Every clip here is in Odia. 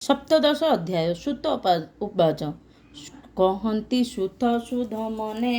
ସପ୍ତଦଶ ଅଧ୍ୟାୟ। ସୁତ ଉବାଚ। କହନ୍ତି ସୁତ ସୁଧ ମନେ,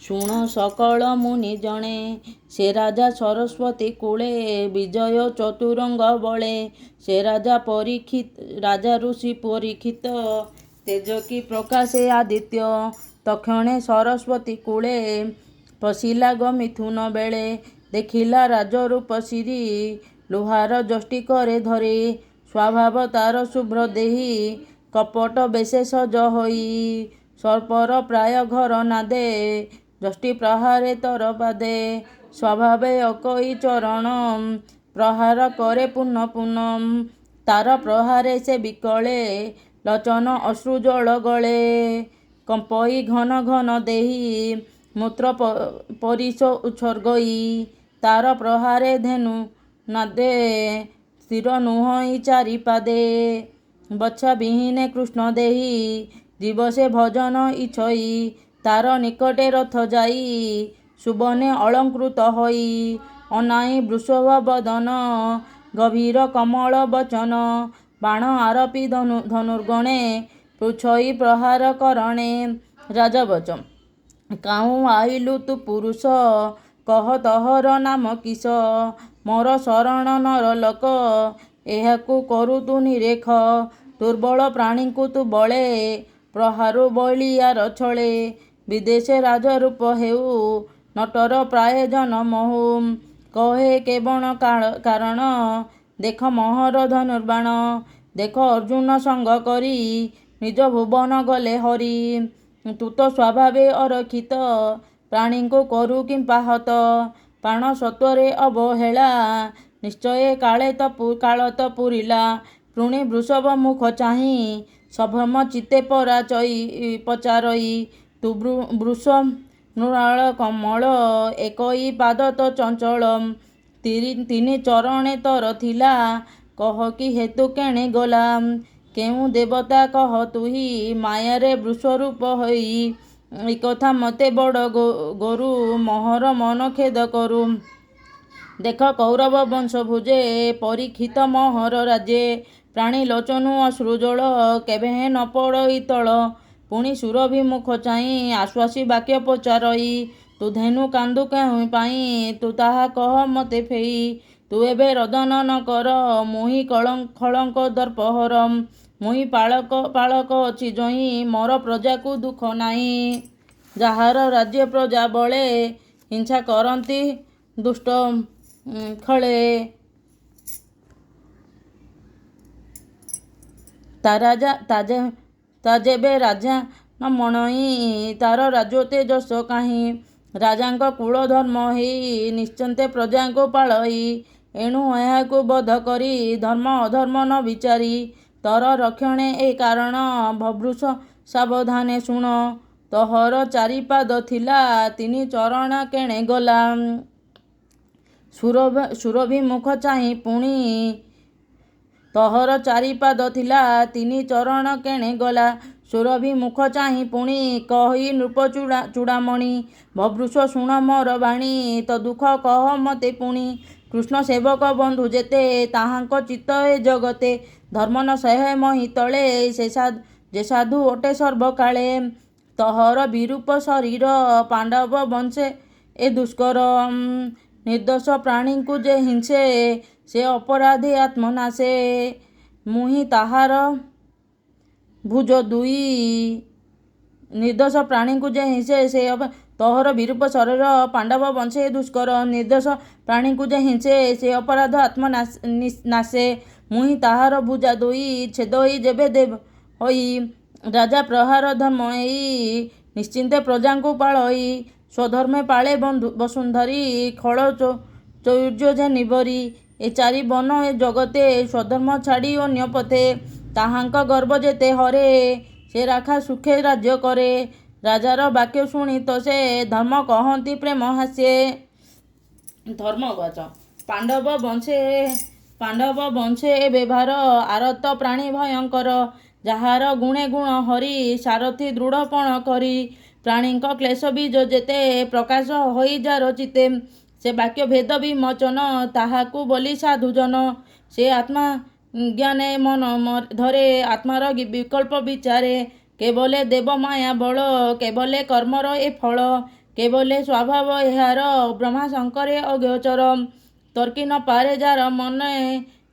ଶୁଣ ସକଳ ମୁନି ଜଣେ। ସେ ରାଜା ସରସ୍ୱତୀ କୂଳେ, ବିଜୟ ଚତୁରଙ୍ଗ ବଳେ। ସେ ରାଜା ଋଷି ପରୀକ୍ଷିତ, ତେଜକି ପ୍ରକାଶେ ଆଦିତ୍ୟ। ତକ୍ଷଣେ ସରସ୍ୱତୀ କୂଳେ, ପଶିଲା ଗ ମିଥୁନ ବେଳେ। ଦେଖିଲା ରାଜରୂପ ଶିରୀ, ଲୁହାର ଯଷ୍ଟି କରେ ଧରି। ସ୍ୱଭାବ ତାର ଶୁଭ୍ର ଦେହୀ, କପଟ ବେଶେ ସଜ ହୋଇ। ସର୍ପର ପ୍ରାୟ ଘର ନାଦେ, ଯଷ୍ଟି ପ୍ରହାରେ ତର ପାଦେ। ସ୍ୱଭାବେ ଅକଇ ଚରଣ, ପ୍ରହାର କରେ ପୁନ ପୁନ। ତାର ପ୍ରହାରେ ସେ ବିକଳେ, ଲୋଚନ ଅଶ୍ରୁ ଜଳ ଗଳେ। କମ୍ପଇ ଘନ ଘନ ଦେହି, ମୂତ୍ର ପରିଶ ଉତ୍ସର୍ଗଇ। ତାର ପ୍ରହାରେ ଧେନୁ ନାଦେ, ସ୍ଥିର ନୁହଁଇ ଚାରି ପାଦେ। ବଛା ବିହୀନେ କୃଷ୍ଣ ଦେହି, ଜୀବ ସେ ଭଜନ ଇଚ୍ଛଇ। ତାର ନିକଟେ ରଥ ଯାଇ, ସୁବନେ ଅଳଙ୍କୃତ ହୋଇ। ଅନାଇ ବୃଷଭ ବଦନ, ଗଭୀର କମଳ ବଚନ। ବାଣ ଆରପି ଧନୁର୍ଗଣେ, ପୃଚ୍ଛଇ ପ୍ରହାର କରଣେ। ରାଜା ବଚ। କାହୁଁ ଆଇଲୁ ତୁ ପୁରୁଷ, କହ ତୋହର ନାମ କିସ। ମୋର ଶରଣ ନର ଲୋକ, ଏହାକୁ କରୁ ତୁ ନିରେଖ। ଦୁର୍ବଳ ପ୍ରାଣୀଙ୍କୁ ତୁ ବଳେ, ପ୍ରହାରୁ ବଳିୟାର ଛଳେ। ବିଦେଶେ ରାଜରୂପ ହେଉ, ନଟର ପ୍ରାୟ ଜନମ ହଉ। କହେ କେବଳ କାରଣ, ଦେଖ ମୋହର ଧନୁର୍ବାଣ। ଦେଖ ଅର୍ଜୁନ ସଙ୍ଗ କରି, ନିଜ ଭୁବନ ଗଲେ ହରି। ତୁ ତ ସ୍ୱଭାବେ ଅରକ୍ଷିତ, ପ୍ରାଣୀଙ୍କୁ କରୁ କିମ୍ପା ହତ। ପ୍ରାଣ ସତ୍ୱରେ ଅବହେଳା, ନିଶ୍ଚୟ କାଳ ତ ପୂରିଲା। ପୁଣି ବୃଷଭ ମୁଖ ଚାହିଁ, ସଭ୍ରମ ଚିତ୍ତେ ପଚାରଇ। ତୁ ବୃଷ ମୃଣାଳ କମଳ, ଏକଇ ପାଦ ତ ଚଞ୍ଚଳ। ତିନି ଚରଣେ ତର ଥିଲା, କହ କି ହେତୁ କେଣେ ଗଲା। କେଉଁ ଦେବତା କହ ତୁହି, ମାୟାରେ ବୃଷରୂପ ହୋଇ। ଏକଥା ମତେ ବଡ଼ ଗୋରୁ, ମୋହର ମନ ଖେଦ କରୁ। ଦେଖ କୌରବ ବଂଶ ଭୁଜେ, ପରୀକ୍ଷିତ ମୋହର ରାଜେ। ପ୍ରାଣୀ ଲୋଚନୁ ଅଶ୍ରୁ ଜଳ, କେବେହେଁ ନ ପଡ଼ଇ ତଳ। ପୁଣି ସୁରଭି ମୁଖ ଚାହିଁ, ଆଶ୍ୱାସୀ ବାକ୍ୟ ପଚାରଇ। ତୁ ଧେନୁ କାନ୍ଦୁ କେଉଁ ପାଇଁ, ତୁ ତାହା କହ ମତେ ଫେଇ। ତୁ ଏବେ ରୋଦନ ନ କର, ମୁହିଁ ଖଳଙ୍କ ଦର୍ପହର। ମୁହିଁ ପାଳକ ଅଛି ଜଇଁ, ମୋର ପ୍ରଜାକୁ ଦୁଃଖ ନାହିଁ। ଯାହାର ରାଜ୍ୟ ପ୍ରଜା ବଳେ, ହିଂସା କରନ୍ତି ଦୁଷ୍ଟ ଖଳେ। ତା ଯେବେ ରାଜା ନ ମଣଇ, ତାର ରାଜତ୍ୱ ଯଶ କାହିଁ। ରାଜାଙ୍କ କୁଳ ଧର୍ମ ହେଇ, ନିଶ୍ଚିନ୍ତେ ପ୍ରଜାଙ୍କୁ ପାଳଇ। ଏଣୁ ଏହାକୁ ବଧ କରି, ଧର୍ମ ଅଧର୍ମ ନ ବିଚାରି। ତୋର ରକ୍ଷଣେ ଏ କାରଣ, ଭବୃଷ ସାବଧାନେ ଶୁଣ। ତୋହର ଚାରିପାଦ ଥିଲା, ତିନି ଚରଣ କେଣେ ଗଲା। ସୁରଭି ମୁଖ ଚାହିଁ ପୁଣି, ତୋହର ଚାରିପାଦ ଥିଲା, ତିନି ଚରଣ କେଣେ ଗଲା। ସୁରଭି ମୁଖ ଚାହିଁ ପୁଣି, କହଇ ନୃପ ଚୂଡ଼ାମଣି। ଭବୃଷ ଶୁଣ ମୋର ବାଣୀ, ତୋ ଦୁଃଖ କହ ମତେ ପୁଣି। କୃଷ୍ଣ ସେବକ ବନ୍ଧୁ ଯେତେ, ତାହାଙ୍କ ଚିତ୍ତ ଏ ଜଗତେ। ଧର୍ମ ନ ସହେ ମହି ତଳେ, ଯେ ସାଧୁ ଅଟେ ସର୍ବକାଳେ। ତୋହର ବିରୂପ ଶରୀର, ପାଣ୍ଡବ ବଂଶେ ଏ ଦୁଷ୍କର। ନିର୍ଦ୍ଦୋଷ ପ୍ରାଣୀଙ୍କୁ ଯେ ହିଂସେ, ସେ ଅପରାଧୀ ଆତ୍ମନାଶେ। ମୁହିଁ ତାହାର ଭୁଜ ଦୁଇ। ନିର୍ଦ୍ଦୋଷ ପ୍ରାଣୀଙ୍କୁ ଯେ ହିଂସେ, ସେ ତୋହର ବିରୂପ ଶରୀର, ପାଣ୍ଡବ ବଂଶେ ଏ ଦୁଷ୍କର। ନିର୍ଦ୍ଦୋଷ ପ୍ରାଣୀଙ୍କୁ ଯେ ହିଂସେ, ସେ ଅପରାଧ ଆତ୍ମନାଶେ। ମୁହିଁ ତାହାର ଭୁଜା ଦୁଇ, ଛେଦଇ ଯେବେ ଦେବ ହୋଇ। ରାଜା ପ୍ରହାର ଧର୍ମ ଏଇ, ନିଶ୍ଚିନ୍ତେ ପ୍ରଜାଙ୍କୁ ପାଳଇ। ସ୍ୱଧର୍ମେ ପାଳେ ବସୁନ୍ଧରି, ଖଳ ଚୌର୍ଯ୍ୟ ଯେ ନିବରି। ଏ ଚାରି ବନ ଏ ଜଗତେ, ସ୍ୱଧର୍ମ ଛାଡ଼ି ଅନ୍ୟ ପଥେ। ତାହାଙ୍କ ଗର୍ବ ଯେତେ ହରେ, ସେ ରାଖା ସୁଖେ ରାଜ୍ୟ କରେ। ରାଜାର ବାକ୍ୟ ଶୁଣି ତ ସେ, ଧର୍ମ କହନ୍ତି ପ୍ରେମ ହାସ୍ୟେ। ଧର୍ମବାଚ। ପାଣ୍ଡବ ବଂଶେ ଏ ବେଭାର, ଆରତ ପ୍ରାଣୀ ଭୟଙ୍କର। ଯାହାର ଗୁଣେ ଗୁଣ ହରି, ସାରଥି ଦୃଢ଼ ପଣ କରି। ପ୍ରାଣୀଙ୍କ କ୍ଲେଶ ବୀଜ ଯେତେ, ପ୍ରକାଶ ହୋଇ ଯାର ଚିତ୍ତେ। ସେ ବାକ୍ୟ ଭେଦ ବିମୋଚନ, ତାହାକୁ ବୋଲି ସାଧୁଜନ। ସେ ଆତ୍ମା ଜ୍ଞାନେ ମନ ଧରେ ଆତ୍ମାର ବିକଳ୍ପ ବିଚାରେ କେବଲେ ଦେବ ମାୟା ବଳ କେବଲେ କର୍ମର ଏ ଫଳ କେବଲେ ସ୍ୱଭାବ ଏହାର ବ୍ରହ୍ମା ଶଙ୍କରେ ଅଗୋଚର ତର୍କି ନ ପାରେ ଯାର ମନେ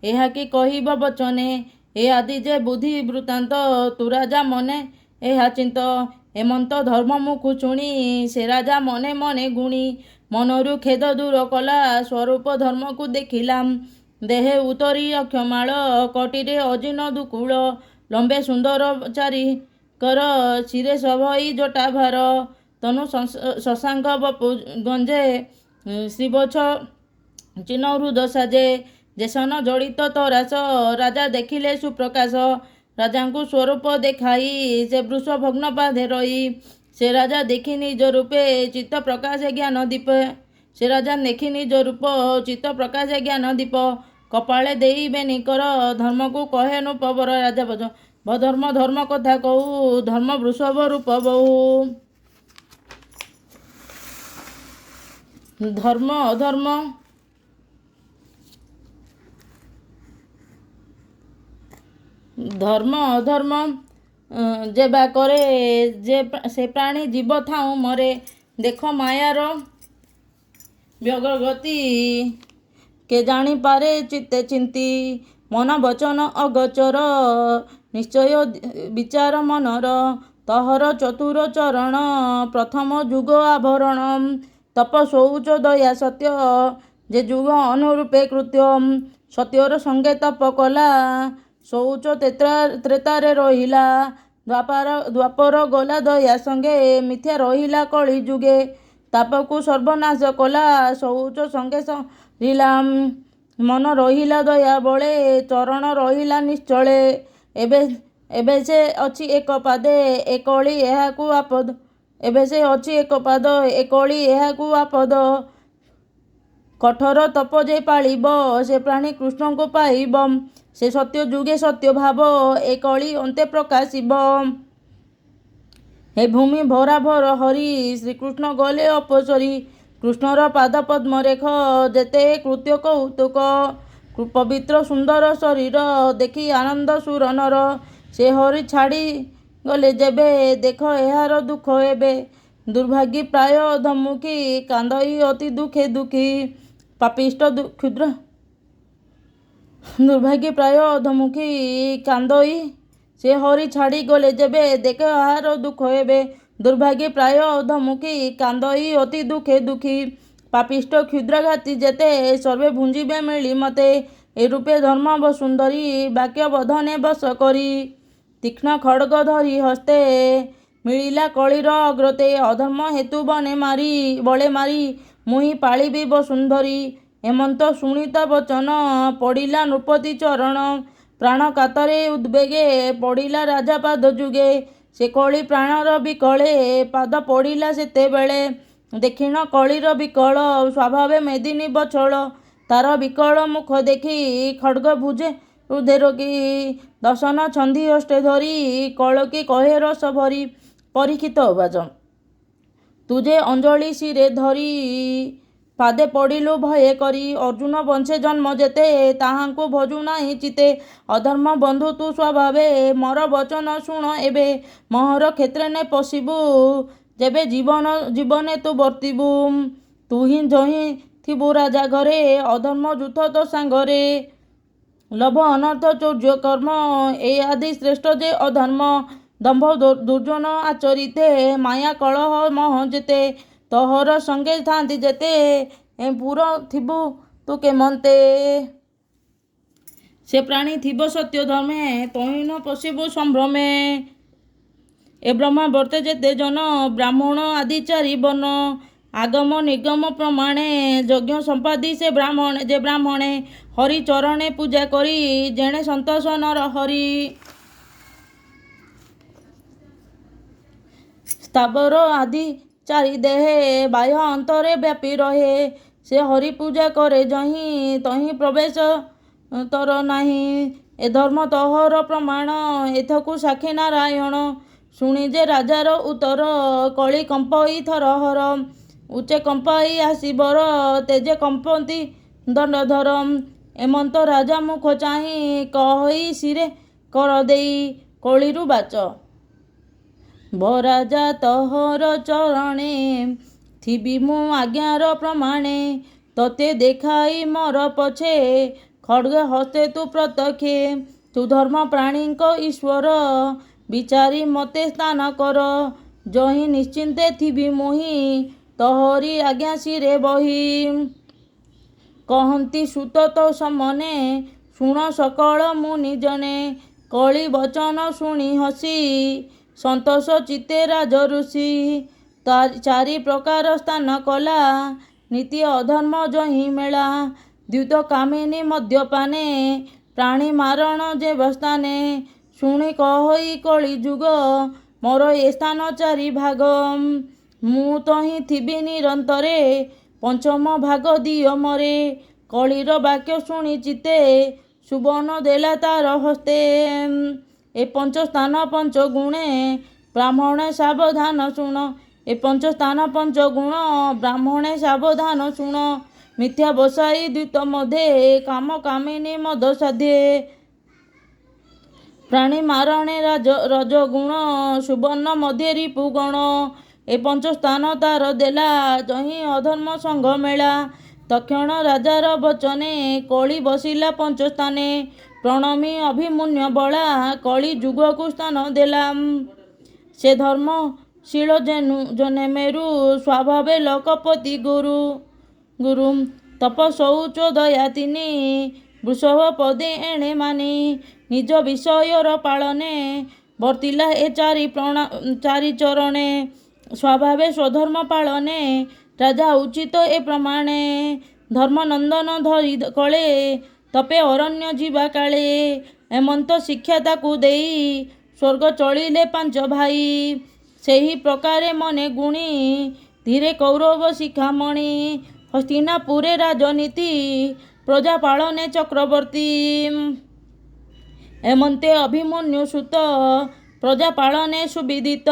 ଏହା କି କହିବ ବଚନେ ଏ ଆଦି ଯେ ବୁଦ୍ଧି ବୃତ୍ତାନ୍ତ ତୁ ରାଜା ମନେ ଏହା ଚିନ୍ତ ଏମନ୍ତ ଧର୍ମ ମୁଖୁ ଶୁଣି ସେ ରାଜା ମନେ ମନେ ଗୁଣି ମନରୁ ଖେଦ ଦୂର କଲା ସ୍ୱରୂପ ଧର୍ମକୁ ଦେଖିଲା ଦେହେ ଉତରି ଅକ୍ଷମାଳ କଟିରେ ଅଜିନ ଦୁକୁଳ ଲମ୍ବେ ସୁନ୍ଦର ଚାରି କର ଶିରେ ସଭଇ ଜଟା ଭାର ତନୁ ଶଶାଙ୍କ ବପୁ ଗଞ୍ଜେ ଶ୍ରୀବଛ ଚିହ୍ନ ହୃଦ ସାଜେ ଜେସନ ଜଡ଼ିତ ତରାସ ରାଜା ଦେଖିଲେ ସୁପ୍ରକାଶ ରାଜାଙ୍କୁ ସ୍ୱରୂପ ଦେଖାଇ ସେ ବୃଷ ଭଗ୍ନ ପାଧେ ରହି ସେ ରାଜା ଦେଖି ନିଜ ରୂପେ ଚିତ୍ତ ପ୍ରକାଶ ଜ୍ଞାନ ଦୀପ ସେ ରାଜା ଦେଖି ନିଜ ରୂପ ଚିତ୍ତ ପ୍ରକାଶ ଜ୍ଞାନ ଦୀପ କପାଳେ ଦେଇ ବେନିକର ଧର୍ମକୁ କହେ ନୃପବର ରାଜା ବଧର୍ମ ଧର୍ମ କଥା କହୁ ଧର୍ମ ବୃଷଭ ରୂପ ବହୁ ଧର୍ମ ଅଧର୍ମ ଧର୍ମ ଅଧର୍ମ ଯେବା କରେ ଯେ ସେ ପ୍ରାଣୀ ଜୀବ ଥାଉ ମରେ ଦେଖ ମାୟାର ବ୍ୟଗଗତି କେ ଜାଣିପାରେ ଚିତ୍ତେ ଚିନ୍ତି ମନ ବଚନ ଅଗୋଚର ନିଶ୍ଚୟ ବିଚାର ମନର ତହର ଚତୁର ଚରଣ ପ୍ରଥମ ଯୁଗ ଆଭରଣ ତପ ଶୌଚ ଦୟା ସତ୍ୟ ଯେ ଯୁଗ ଅନୁରୂପେ କୃତ୍ୟ ସତ୍ୟର ସଙ୍ଗେ ତପ କଲା ଶୌଚ ତ୍ରେତାରେ ରହିଲା ଦ୍ୱାପର ଗଲା ଦୟା ସଙ୍ଗେ ମିଥ୍ୟା ରହିଲା କଳି ଯୁଗେ ତାପକୁ ସର୍ବନାଶ କଲା ଶୌଚ ସଙ୍ଗେ ସରିଲା ମନ ରହିଲା ଦୟା ବଳେ ଚରଣ ରହିଲା ନିଶ୍ଚଳେ ଏବେ ସେ ଅଛି ଏକ ପାଦେ ଏକଳି ଏହାକୁ ଆପଦ ଏବେ ସେ ଅଛି ଏକ ପାଦ ଏକଳି ଏହାକୁ ଆପଦ କଠୋର ତପ ଯେ ପାଳିବ ସେ ପ୍ରାଣୀ କୃଷ୍ଣଙ୍କୁ ପାଇବ ସେ ସତ୍ୟ ଯୁଗେ ସତ୍ୟ ଭାବ ଏ କଳି ଅନ୍ତେ ପ୍ରକାଶିବ ହେ ଭୂମି ଭରା ଭର ହରି ଶ୍ରୀକୃଷ୍ଣ ଗଲେ ଅପସରି କୃଷ୍ଣର ପାଦ ପଦ୍ମରେଖ ଯେତେ କୃତ୍ୟ କୌତୁକ ପବିତ୍ର ସୁନ୍ଦର ଶରୀର ଦେଖି ଆନନ୍ଦ ସୁରନର ସେ ହରି ଛାଡ଼ି ଗଲେ ଯେବେ ଦେଖ ଏହାର ଦୁଃଖ ଏବେ ଦୁର୍ଭାଗୀ ପ୍ରାୟ ଅଧମୁଖୀ କାନ୍ଦଇ ଅତି ଦୁଃଖେ ଦୁଃଖୀ ପାପିଷ୍ଟ କ୍ଷୁଦ୍ର ଦୁର୍ଭାଗୀ ପ୍ରାୟ ଅଧମୁଖୀ କାନ୍ଦଇ ସେ ହରି ଛାଡ଼ି ଗଲେ ଯେବେ ଦେଖ ଏହାର ଦୁଃଖ ଏବେ ଦୁର୍ଭାଗୀ ପ୍ରାୟ ଅଧମୁଖୀ କାନ୍ଦଇ ଅତି ଦୁଃଖେ ଦୁଃଖୀ ପାପିଷ୍ଟ କ୍ଷୁଦ୍ରଘାତୀ ଯେତେ ସର୍ବେ ଭୁଞ୍ଜିବେ ମିଳି ମତେ ଏ ରୂପେ ଧର୍ମ ବସୁନ୍ଧରୀ ବାକ୍ୟ ବଧନେ ବଶ କରି ତୀକ୍ଷ୍ଣ ଖଡ଼୍ଗ ଧରି ହସ୍ତେ ମିଳିଲା କଳିର ଅଗ୍ରତେ ଅଧର୍ମ ହେତୁ ବଳେ ମାରି ମୁହିଁ ପାଳିବି ବସୁନ୍ଧରୀ ହେମନ୍ତ ଶୁଣିତ ବଚନ ପଡ଼ିଲା ନୃପତି ଚରଣ ପ୍ରାଣ କାତରେ ଉଦ୍ବେଗେ ପଡ଼ିଲା ରାଜା ପାଦ ଯୁଗେ ସେ କଳି ପ୍ରାଣର ବିକଳେ ପାଦ ପଡ଼ିଲା ସେତେବେଳେ ଦେଖିଣ କଳିର ବିକଳ ସ୍ୱଭାବେ ମେଦିନୀ ବଛଳ ତାର ବିକଳ ମୁଖ ଦେଖି ଖଡ଼୍ଗ ଭୁଜେ ହୃଦେ ରୋଗୀ ଦଶନ ଛନ୍ଦି ଅଷ୍ଟେ ଧରି କଳକି କହେ ରସ ଭରି ପରୀକ୍ଷିତ ବାଚ ତୁ ଯେ ଅଞ୍ଜଳି ଶିରେ ଧରି ପାଦେ ପଡ଼ିଲୁ ଭୟ କରି ଅର୍ଜୁନ ବଂଶେ ଜନ୍ମ ଯେତେ ତାହାଙ୍କୁ ଭଜୁ ନାହିଁ ଚିତେ ଅଧର୍ମ ବନ୍ଧୁ ତୁ ସ୍ୱଭାବେ ମୋର ବଚନ ଶୁଣ ଏବେ ମୋହର କ୍ଷେତ୍ରରେ ପଶିବୁ ଯେବେ ଜୀବନେ ତୁ ବର୍ତ୍ତିବୁ ତୁ ହିଁ ଜହିଁ ଥିବୁ ରାଜା ଘରେ ଅଧର୍ମ ଯୁଥ ତୋ ସାଙ୍ଗରେ ଲୋଭ ଅନର୍ଥ ଚୌର୍ଯ୍ୟ କର୍ମ ଏ ଆଦି ଶ୍ରେଷ୍ଠ ଯେ ଅଧର୍ମ ଦମ୍ଭ ଦୁର୍ଜନ ଆଚରିତେ ମାୟା କଳହ ମୋହ ଯେତେ ତୋହର ସଙ୍ଗେ ଥାନ୍ତି ଯେତେ ପୁର ଥିବୁ ତୁ କେମନ୍ତେ ସେ ପ୍ରାଣୀ ଥିବ ସତ୍ୟ ଧର୍ମେ ତହିନ ପଶିବୁ ସମ୍ଭ୍ରମେ ଏ ବ୍ରହ୍ମା ବର୍ତ୍ତେ ଯେତେ ଜନ ବ୍ରାହ୍ମଣ ଆଦି ଚାରି ବର୍ଣ୍ଣ ଆଗମ ନିଗମ ପ୍ରମାଣେ ଯଜ୍ଞ ସମ୍ପାଦି ସେ ବ୍ରାହ୍ମଣେ ହରି ଚରଣେ ପୂଜା କରି ଯେଣେ ସନ୍ତୋଷ ନର ହରି ସ୍ଥାବର ଆଦି ଚାରି ଦେହେ ବାହ୍ୟ ଅନ୍ତରେ ବ୍ୟାପୀ ରହେ ସେ ହରି ପୂଜା କରେ ଯହିଁ ତହିଁ ପ୍ରବେଶ ତୋର ନାହିଁ ଏ ଧର୍ମ ତୋହର ପ୍ରମାଣ ଏଥକୁ ସାକ୍ଷୀ ନାରାୟଣ ଶୁଣି ଯେ ରାଜାର ଉତ୍ତର କଳି କମ୍ପଇ ଥରହର ଉଚ୍ଚେ କମ୍ପାଇ ଆସିବର ତେଜେ କମ୍ପନ୍ତି ଦଣ୍ଡଧର ଏମନ୍ତ ରାଜା ମୁଖ ଚାହିଁ କହି ଶିରେ କର ଦେଇ କଳିରୁ ବାଚ। ରାଜା ତୋହର ଚରଣେ ଥିବି ମୁଁ ଆଜ୍ଞାର ପ୍ରମାଣେ। ତତେ ଦେଖାଇ ମୋର ପଛେ ଖଡ୍ଗ ହସ୍ତେ ତୁ ପ୍ରତ୍ୟକ୍ଷେ। ତୁ ଧର୍ମ ପ୍ରାଣୀଙ୍କ ଈଶ୍ୱର ବିଚାରି ମତେ ସ୍ଥାନ କର। ଯହିଁ ନିଶ୍ଚିନ୍ତେ ଥିବି ମୁହିଁ ତୋହରି ଆଜ୍ଞା ଶିରେ ବହି। କହନ୍ତି ସୁତ ତୋ ସମନେ ଶୁଣ ସକଳ ମୁନି ଜନେ। କଳି ବଚନ ଶୁଣି ହସି ସନ୍ତୋଷ ଚିତ୍ତେ ରାଜ ଋଷି। ଚାରି ପ୍ରକାର ସ୍ଥାନ କଲା ନୀତି ଅଧର୍ମ ଯହିଁ ମେଳା। ଦ୍ୟୁତ କାମିନୀ ମଦ୍ୟପାନେ ପ୍ରାଣୀ ମାରଣ ଯେବସ୍ଥାନେ। ଶୁଣି କହଇ କଳି ଯୁଗ ମୋର ଏ ସ୍ଥାନ ଚାରି ଭାଗ। ମୁଁ ତହିଁ ଥିବି ନିରନ୍ତରେ ପଞ୍ଚମ ଭାଗ ଦିଅ ମୋରେ। କଳିର ବାକ୍ୟ ଶୁଣି ଚିତ୍ତେ ସୁବର୍ଣ୍ଣ ଦେଲା ତାର ହସ୍ତେ। ଏ ପଞ୍ଚ ସ୍ଥାନ ପଞ୍ଚ ଗୁଣେ ବ୍ରାହ୍ମଣେ ସାବଧାନ ଶୁଣ। ଏ ପଞ୍ଚ ସ୍ଥାନ ପଞ୍ଚ ଗୁଣ ବ୍ରାହ୍ମଣେ ସାବଧାନ ଶୁଣ। ମିଥ୍ୟା ବସାଇ ଦ୍ୟୁତ ମଧ୍ୟେ କାମ କାମିନୀ ମଦ ସାଧ୍ୟେ। ପ୍ରାଣୀ ମାରଣେ ରଜଗୁଣ ସୁବର୍ଣ୍ଣ ମଧ୍ୟେ ରିପୁ ଗଣ। ଏ ପଞ୍ଚ ସ୍ଥାନ ତାର ଦେଲା ଯହିଁ ଅଧର୍ମ ସଂଘ ମେଳା। ତକ୍ଷଣ ରାଜାର ବଚନେ କଳି ବସିଲା ପଞ୍ଚ ସ୍ଥାନେ। ପ୍ରଣମୀ ଅଭିମନ୍ୟୁ ବଳା କଳି ଯୁଗକୁ ସ୍ଥାନ ଦେଲା। ସେ ଧର୍ମଶୀଳ ଜନେ ମେରୁ ସ୍ୱଭାବେ ଲୋକପତି ଗୁରୁ। ତପ ଶୌଚ ଦୟା ତିନି ବୃଷଭ ପଦେ ଏଣେ ମାନି। ନିଜ ବିଷୟର ପାଳନେ ବର୍ତ୍ତିଲା ଏ ଚାରି ଚରଣେ। ସ୍ୱଭାବେ ସ୍ୱଧର୍ମ ପାଳନେ ରାଜା ଉଚିତ ଏ ପ୍ରମାଣେ। ଧର୍ମନନ୍ଦନ ଧରି କଳେ ତପେ ଅରଣ୍ୟ ଯିବା କାଳେ। ଏମନ୍ତ ଶିକ୍ଷା ତାକୁ ଦେଇ ସ୍ୱର୍ଗ ଚଳିଲେ ପାଞ୍ଚ ଭାଇ। ସେହି ପ୍ରକାରେ ମନେ ଗୁଣି ଧୀରେ କୌରବ ଶିଖାମଣି। ହସ୍ତିନାପୁରେ ରାଜନୀତି ପ୍ରଜା ପାଳନେ ଚକ୍ରବର୍ତ୍ତୀ। ଏମନ୍ତେ ଅଭିମନ୍ୟୁ ସୁତ ପ୍ରଜା ପାଳନେ ସୁବିଦିତ।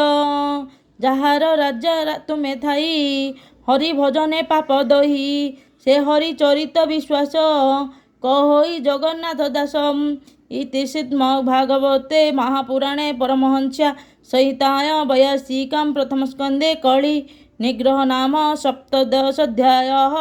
ଯାହାର ରାଜା ତୁମେ ଥାଇ ହରି ଭଜନେ ପାପ ଦହି। ସେ ହରି ଚରିତ ବିଶ୍ୱାସ କହଇ ଜଗନ୍ନାଥ ଦାସ। ଇତି ଶ୍ରୀମଦ୍ଭାଗବତେ ମହାପୁରାଣେ ପରମହଂସ୍ୟା ସଂହିତାୟାଂ 82 ପ୍ରଥମ ସ୍କନ୍ଧେ କଳି ନିଗ୍ରହ ନାମ 17 ଅଧ୍ୟାୟः।